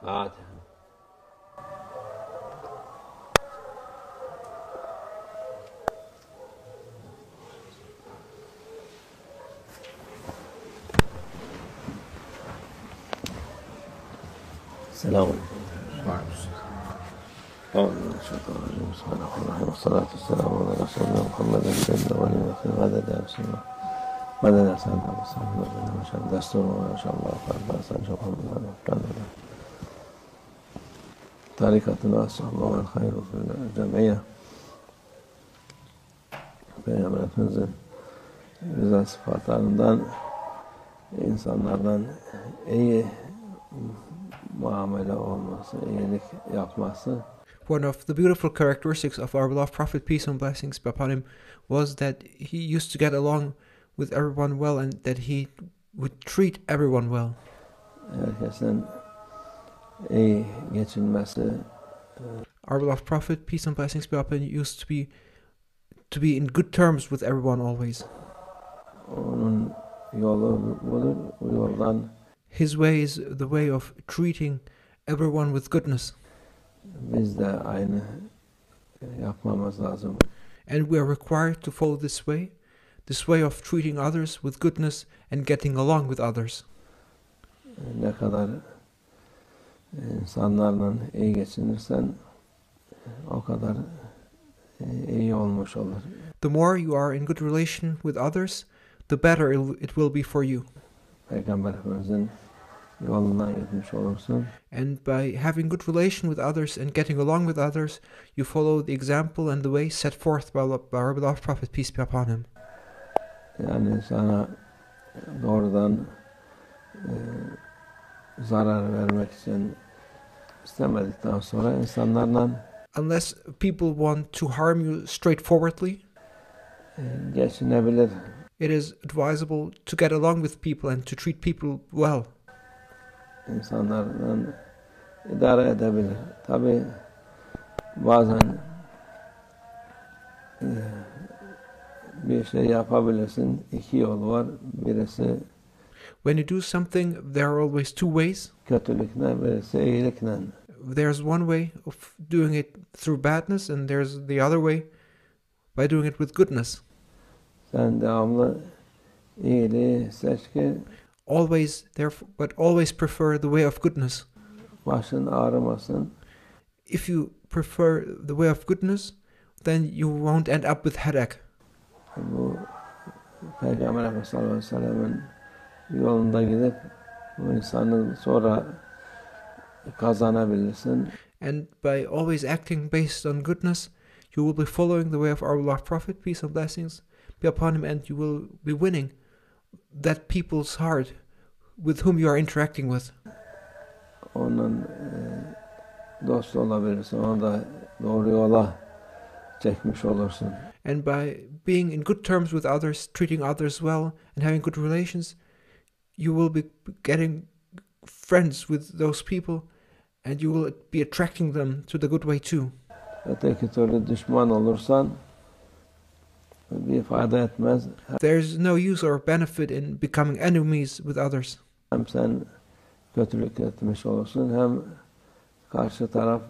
Fatiha. السلام عليكم. أعوذ بالله من الشيطان الرجيم. بسم الله الرحمن الرحيم. والصلاة والسلام على رسولنا محمد سيد الأولين والآخرين. مدد يا رسول الله. مدد يا سيدنا محمد. ما شاء الله دستور ما شاء الله. فأربع محمد كان طريقتنا الصحبة والخير في الجمعية. Peygamberimizin güzel sıfatlarından insanlardan iyi muamele olması, iyilik yapması. One of the beautiful characteristics of our beloved Prophet, peace and blessings be upon him, was that he used to get along with everyone well and that he would treat everyone well. Herkesin iyi geçinmesi. Our beloved Prophet, peace and blessings be upon him, used to be in good terms with everyone always. Onun yolu budur, bu yoldan his way is the way of treating everyone with goodness. Biz de aynı yapmamız lazım. And we are required to follow this way of treating others with goodness and getting along with others. Ne kadar insanlarla iyi geçinirsen o kadar iyi olmuş olur. The more you are in good relation with others, the better it will be for you. Peygamberimizin yolundan gitmiş olursun. And by having good relation with others and getting along with others, you follow the example and the way set forth by our beloved Prophet, peace be upon him. Yani sana doğrudan zarar vermek için istemedikten sonra insanlarla unless people want to harm you straightforwardly, geçinebilir. It is advisable to get along with people and to treat people well. İnsanlarla idare edebilir. Tabii bazen bir şey yapabilirsin. İki yol var. Birisi when you do something, there are always two ways. Kötülükle, birisi iyilikle. There's one way of doing it through badness, and there's the other way by doing it with goodness. Sen devamlı iyiliği seç ki always prefer the way of goodness. Başın ağrımasın. If you prefer the way of goodness, then you won't end up with headache. Bu Peygamber Efendimiz sallallahu aleyhi ve sellem'in yolunda gidip bu insanı sonra kazanabilirsin. And by always acting based on goodness, you will be following the way of our beloved Prophet, peace and blessings be upon him, and you will be winning that people's heart with whom you are interacting with. Onun dost olabilirsin, onu da doğru yola çekmiş olursun. And by being in good terms with others, treating others well, and having good relations, you will be getting friends with those people, and you will be attracting them to the good way too. Öteki türlü düşman olursan bir fayda etmez. There's no use or benefit in becoming enemies with others. Hem sen kötülük etmiş olursun, hem karşı taraf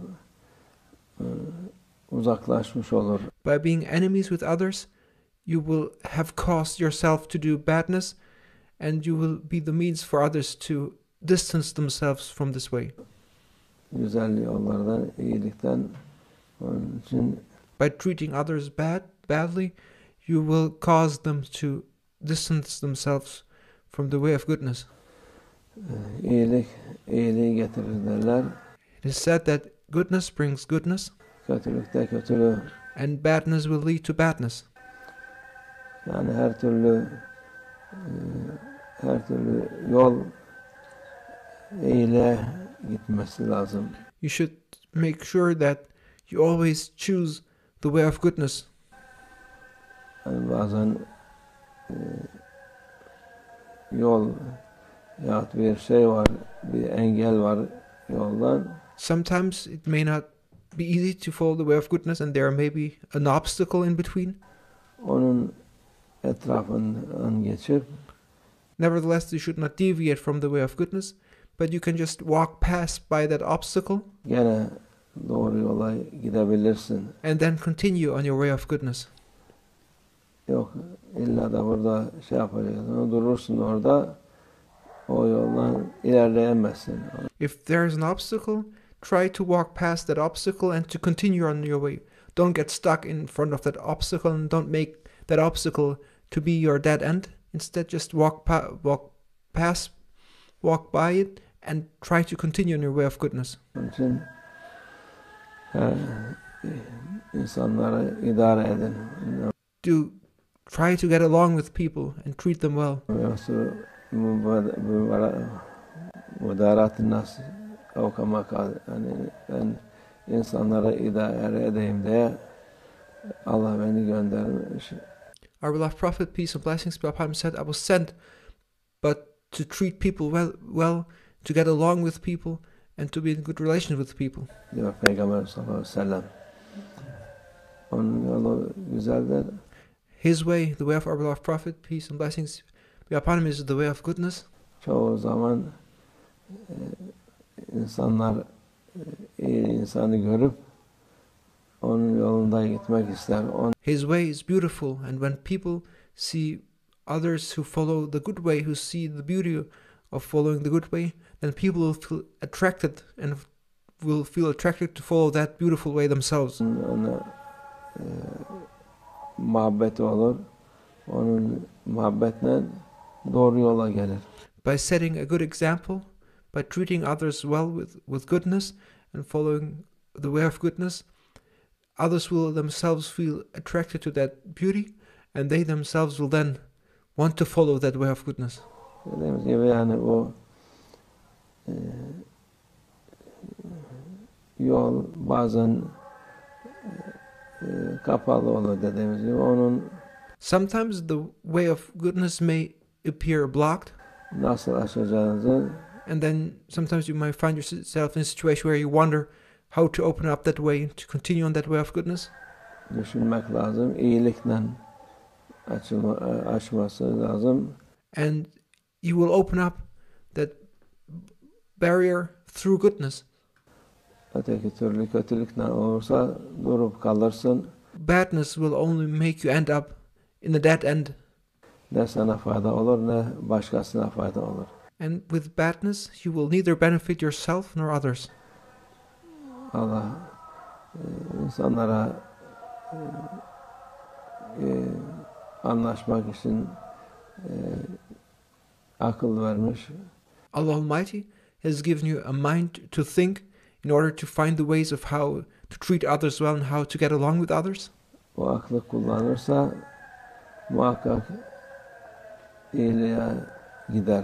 uzaklaşmış olur. By being enemies with others, you will have caused yourself to do badness, and you will be the means for others to distance themselves from this way. Güzel yollardan, iyilikten, onun için by treating others badly, you will cause them to distance themselves from the way of goodness. İyiliği getirir derler. It is said that goodness brings goodness, kötülük de kötülüğü. And badness will lead to badness. Yani her türlü yol iyiliğe gitmesi lazım. You should make sure that you always choose the way of goodness. Yani bazen yol ya bir şey var, bir engel var yoldan. Sometimes it may not be easy to follow the way of goodness, and there may be an obstacle in between. Onun etrafından geçip, nevertheless, you should not deviate from the way of goodness, but you can just walk past by that obstacle Gene doğru yola gidebilirsin. and then continue on your way of goodness. Yok illa da burada şey yapacaksın. Durursun orada. O yoldan ilerleyemezsin. If there is an obstacle, try to walk past that obstacle and to continue on your way. Don't get stuck in front of that obstacle and don't make that obstacle to be your dead end. Instead, just walk by it and try to continue on your way of goodness. Onun için insanları idare edin. Try to get along with people and treat them well. Mudaratın nas o kama kal yani ben insanlara idare edeyim diye Allah beni göndermiş. Our beloved prophet, peace and blessings be upon him, said, I was sent but to treat people well, to get along with people and to be in good relations with people. Diyor Peygamber sallallahu aleyhi ve sellem. Onun yolu güzeldir. His way, the way of our beloved prophet, peace and blessings be upon him, is the way of goodness. Çoğu zaman insanlar iyi insanı görüp onun yolunda gitmek ister. His way is beautiful, and when people see others who follow the good way, who see the beauty of following the good way, then people will feel attracted and will feel attracted to follow that beautiful way themselves. Ona muhabbeti olur. Onun muhabbetle doğru yola gelir. By setting a good example, by treating others well with goodness and following the way of goodness, others will themselves feel attracted to that beauty, and they themselves will then want to follow that way of goodness. Dediğimiz gibi yani o yol bazen kapalı olur dediğimiz gibi onun sometimes the way of goodness may appear blocked. Nasıl aşacağınızı and then sometimes you might find yourself in a situation where you wonder how to open up that way, to continue on that way of goodness. Düşünmek lazım. İyilikle aşması lazım. And you will open up that barrier through goodness. Öteki türlü kötülükle olursa durup kalırsın. Badness will only make you end up in a dead end. Ne sana fayda olur ne başkasına fayda olur. And with badness, you will neither benefit yourself nor others. Allah insanlara anlaşmak için akıl vermiş. Allah Almighty has given you a mind to think in order to find the ways of how to treat others well and how to get along with others. O aklı kullanırsa muhakkak iyiliğe gider.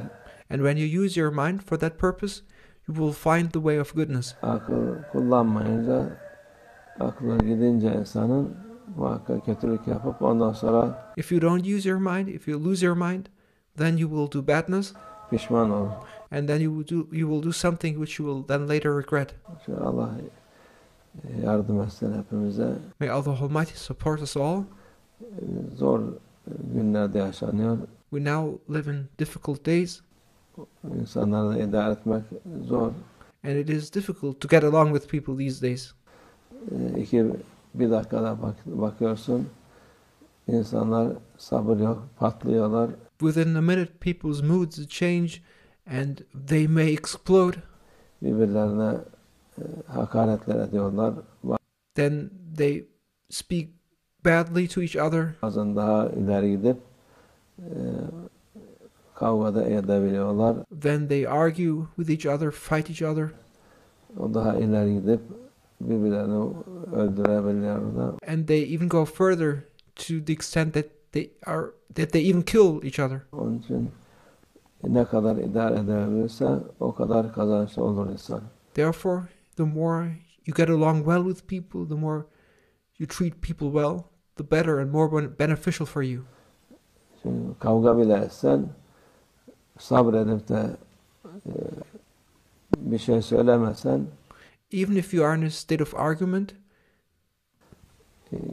And when you use your mind for that purpose, you will find the way of goodness. Akıl kullanmayınca, aklı gidince insanın muhakkak kötülük yapıp ondan sonra if you don't use your mind, if you lose your mind, then you will do badness. Pişman olur. And then you will do something which you will then later regret. Allah yardım etsin hepimize. May Allah Almighty support us all. Zor günlerde yaşanıyor. We now live in difficult days. İnsanları idare etmek zor. And it is difficult to get along with people these days. Bir dakikada bakıyorsun, insanlar sabır yok, patlıyorlar. Within a minute, people's moods change and they may explode. Birbirlerine hakaretler ediyorlar. Then they speak badly to each other. Bazen daha ileri gidip kavgada edebiliyorlar. Then they argue with each other, fight each other. O daha ileri gidip birbirlerini öldürebiliyorlar. And they even go further to the extent that they even kill each other. Onun için ne kadar idare edebilirse o kadar kazançlı olur insan. Therefore, the more you get along well with people, the more you treat people well, the better and more beneficial for you. Şimdi kavga bile etsen, sabredip de bir şey söylemesen, even if you are in a state of argument,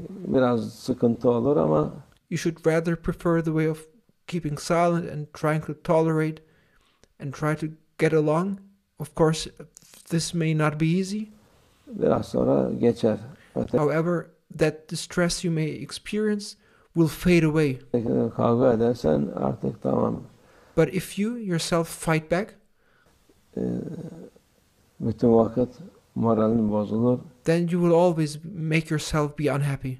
biraz sıkıntı olur ama you should rather prefer the way of keeping silent and trying to tolerate and try to get along Of course, this may not be easy. Biraz sonra geçer. However, that distress you may experience will fade away. Ötekine kavga edersen artık tamam. But if you yourself fight back, Bütün vakit moralin bozulur. then you will always make yourself be unhappy.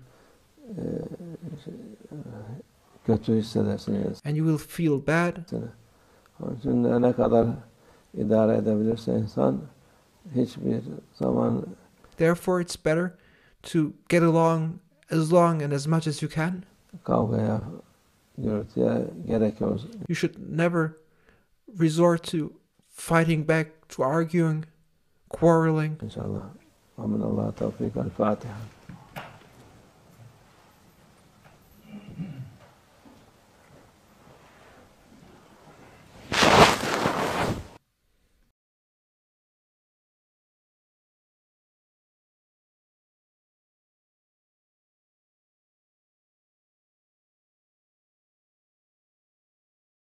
Kötü hissedersin. And you will feel bad. Onun için ne kadar idare edebilirse insan hiçbir zaman. Therefore, it's better to get along as long and as much as you can. Kavgaya, gürültüye gerek yok. You should never resort to fighting back, to arguing, quarreling. İnşallah. Amin. Allah tevfik. El Fatiha.